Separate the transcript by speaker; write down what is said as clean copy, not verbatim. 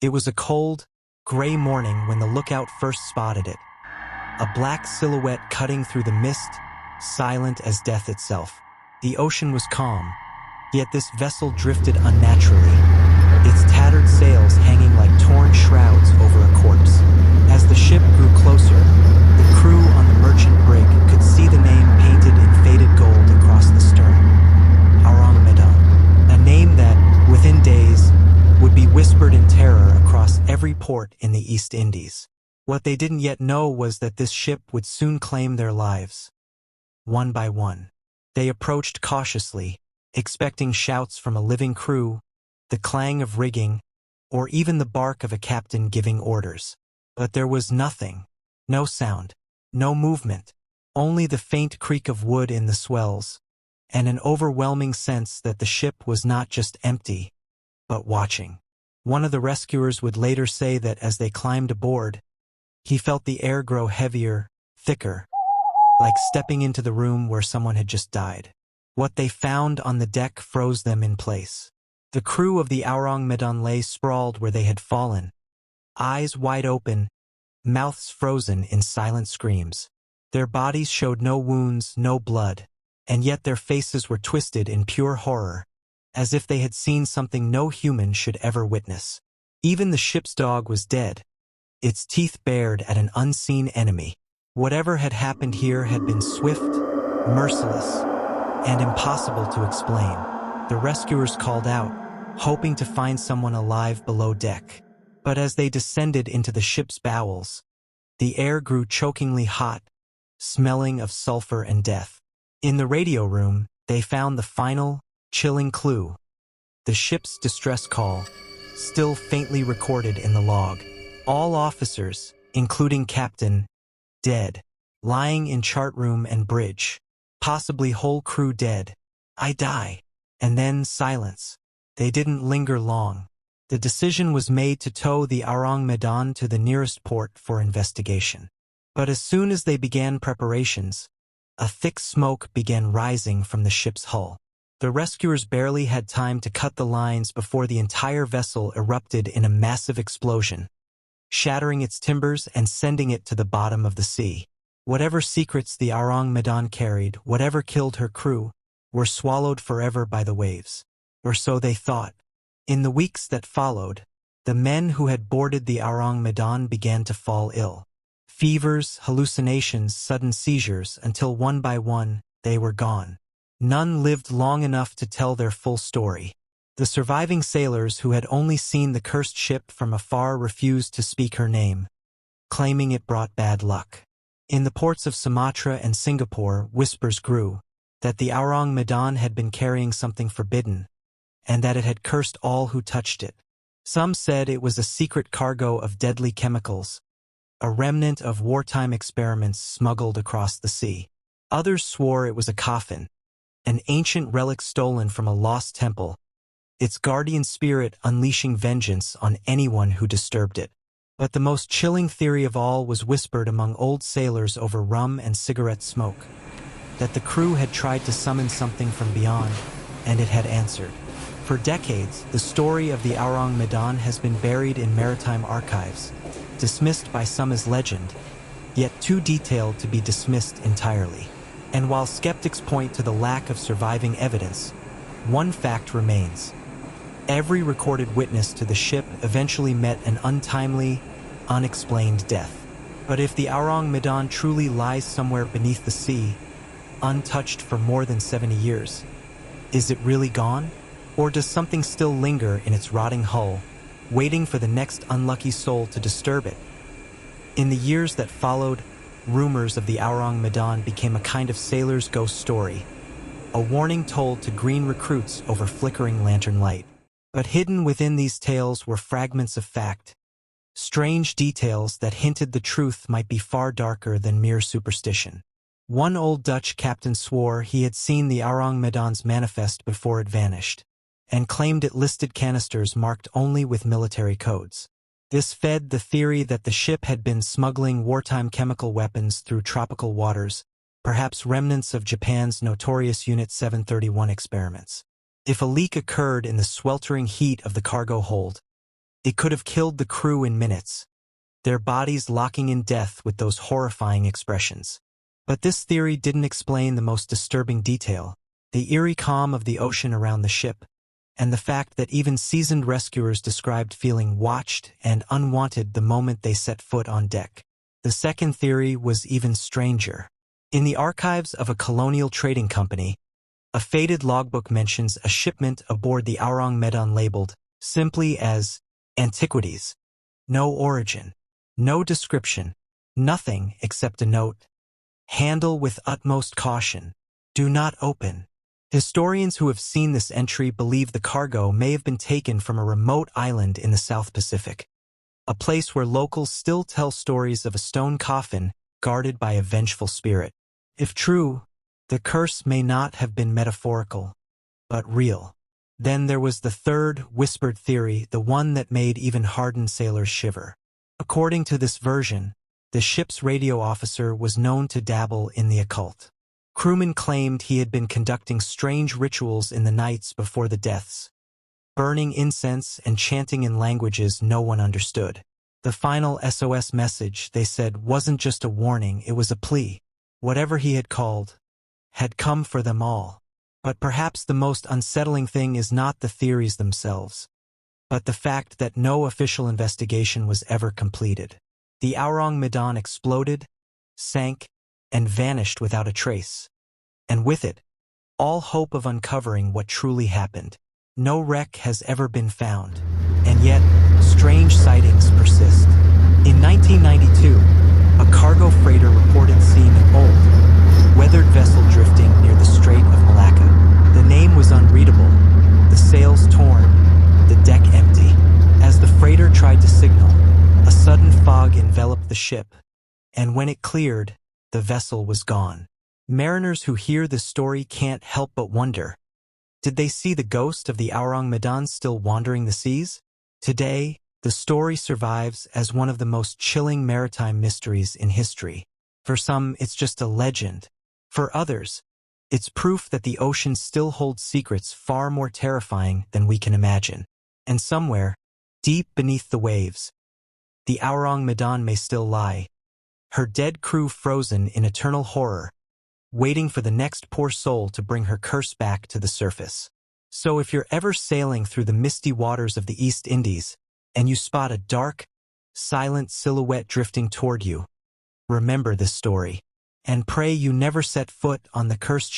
Speaker 1: It was a cold, gray morning when the lookout first spotted it. A black silhouette cutting through the mist, silent as death itself. The ocean was calm, yet this vessel drifted unnaturally, its tattered sails hanging like torn shrouds over a corpse. As the ship grew closer, the crew on the merchant brig could see the name painted in faded gold across the stern. Arang Medan. A name that, within days, would be whispered in terror across every port in the East Indies. What they didn't yet know was that this ship would soon claim their lives. One by one, they approached cautiously, expecting shouts from a living crew, the clang of rigging, or even the bark of a captain giving orders. But there was nothing. No sound, no movement, only the faint creak of wood in the swells, and an overwhelming sense that the ship was not just empty, but watching. One of the rescuers would later say that as they climbed aboard, he felt the air grow heavier, thicker, like stepping into the room where someone had just died. What they found on the deck froze them in place. The crew of the Arang Medan lay sprawled where they had fallen, eyes wide open, mouths frozen in silent screams. Their bodies showed no wounds, no blood, and yet their faces were twisted in pure horror, as if they had seen something no human should ever witness. Even the ship's dog was dead, its teeth bared at an unseen enemy. Whatever had happened here had been swift, merciless, and impossible to explain. The rescuers called out, hoping to find someone alive below deck. But as they descended into the ship's bowels, the air grew chokingly hot, smelling of sulfur and death. In the radio room, they found the final, chilling clue: the ship's distress call, still faintly recorded in the log. All officers, including captain, dead, lying in chart room and bridge, possibly whole crew dead. I die. And then silence. They didn't linger long. The decision was made to tow the Arang Medan to the nearest port for investigation. But as soon as they began preparations, a thick smoke began rising from the ship's hull. The rescuers barely had time to cut the lines before the entire vessel erupted in a massive explosion, shattering its timbers and sending it to the bottom of the sea. Whatever secrets the Arang Medan carried, whatever killed her crew, were swallowed forever by the waves. Or so they thought. In the weeks that followed, the men who had boarded the Arang Medan began to fall ill. Fevers, hallucinations, sudden seizures, until one by one, they were gone. None lived long enough to tell their full story. The surviving sailors who had only seen the cursed ship from afar refused to speak her name, claiming it brought bad luck. In the ports of Sumatra and Singapore, whispers grew that the Arang Medan had been carrying something forbidden, and that it had cursed all who touched it. Some said it was a secret cargo of deadly chemicals, a remnant of wartime experiments smuggled across the sea. Others swore it was a coffin, an ancient relic stolen from a lost temple, its guardian spirit unleashing vengeance on anyone who disturbed it. But the most chilling theory of all was whispered among old sailors over rum and cigarette smoke, that the crew had tried to summon something from beyond, and it had answered. For decades, the story of the Arang Medan has been buried in maritime archives, dismissed by some as legend, yet too detailed to be dismissed entirely. And while skeptics point to the lack of surviving evidence, one fact remains. Every recorded witness to the ship eventually met an untimely, unexplained death. But if the Arang Medan truly lies somewhere beneath the sea, untouched for more than 70 years, is it really gone? Or does something still linger in its rotting hull, waiting for the next unlucky soul to disturb it? In the years that followed, rumors of the Arang Medan became a kind of sailor's ghost story, a warning told to green recruits over flickering lantern light. But hidden within these tales were fragments of fact, strange details that hinted the truth might be far darker than mere superstition. One old Dutch captain swore he had seen the Arang Medan's manifest before it vanished, and claimed it listed canisters marked only with military codes. This fed the theory that the ship had been smuggling wartime chemical weapons through tropical waters, perhaps remnants of Japan's notorious Unit 731 experiments. If a leak occurred in the sweltering heat of the cargo hold, It could have killed the crew in minutes, their bodies locking in death with those horrifying expressions. But this theory didn't explain the most disturbing detail, the eerie calm of the ocean around the ship, and the fact that even seasoned rescuers described feeling watched and unwanted the moment they set foot on deck. The second theory was even stranger. In the archives of a colonial trading company, a faded logbook mentions a shipment aboard the Aurang Medan labeled simply as Antiquities. No origin, no description, nothing except a note. Handle with utmost caution. Do not open. Historians who have seen this entry believe the cargo may have been taken from a remote island in the South Pacific, a place where locals still tell stories of a stone coffin guarded by a vengeful spirit. If true, the curse may not have been metaphorical, but real. Then there was the third, whispered theory, the one that made even hardened sailors shiver. According to this version, the ship's radio officer was known to dabble in the occult. Crewmen claimed he had been conducting strange rituals in the nights before the deaths, burning incense and chanting in languages no one understood. The final SOS message, they said, wasn't just a warning, it was a plea. Whatever he had called had come for them all. But perhaps the most unsettling thing is not the theories themselves, but the fact that no official investigation was ever completed. The Aurang Medan exploded, sank, and vanished without a trace. And with it, all hope of uncovering what truly happened. No wreck has ever been found, and yet, strange sightings persist. In 1992, a cargo freighter reported seeing an old, weathered vessel drifting near the Strait of Malacca. The name was unreadable, the sails torn, the deck empty. As the freighter tried to signal, a sudden fog enveloped the ship, and when it cleared, the vessel was gone. Mariners who hear this story can't help but wonder, did they see the ghost of the Aurang Medan still wandering the seas? Today, the story survives as one of the most chilling maritime mysteries in history. For some, it's just a legend. For others, it's proof that the ocean still holds secrets far more terrifying than we can imagine. And somewhere, deep beneath the waves, the Aurang Medan may still lie, her dead crew frozen in eternal horror, waiting for the next poor soul to bring her curse back to the surface. So if you're ever sailing through the misty waters of the East Indies, and you spot a dark, silent silhouette drifting toward you, remember this story, and pray you never set foot on the cursed ship.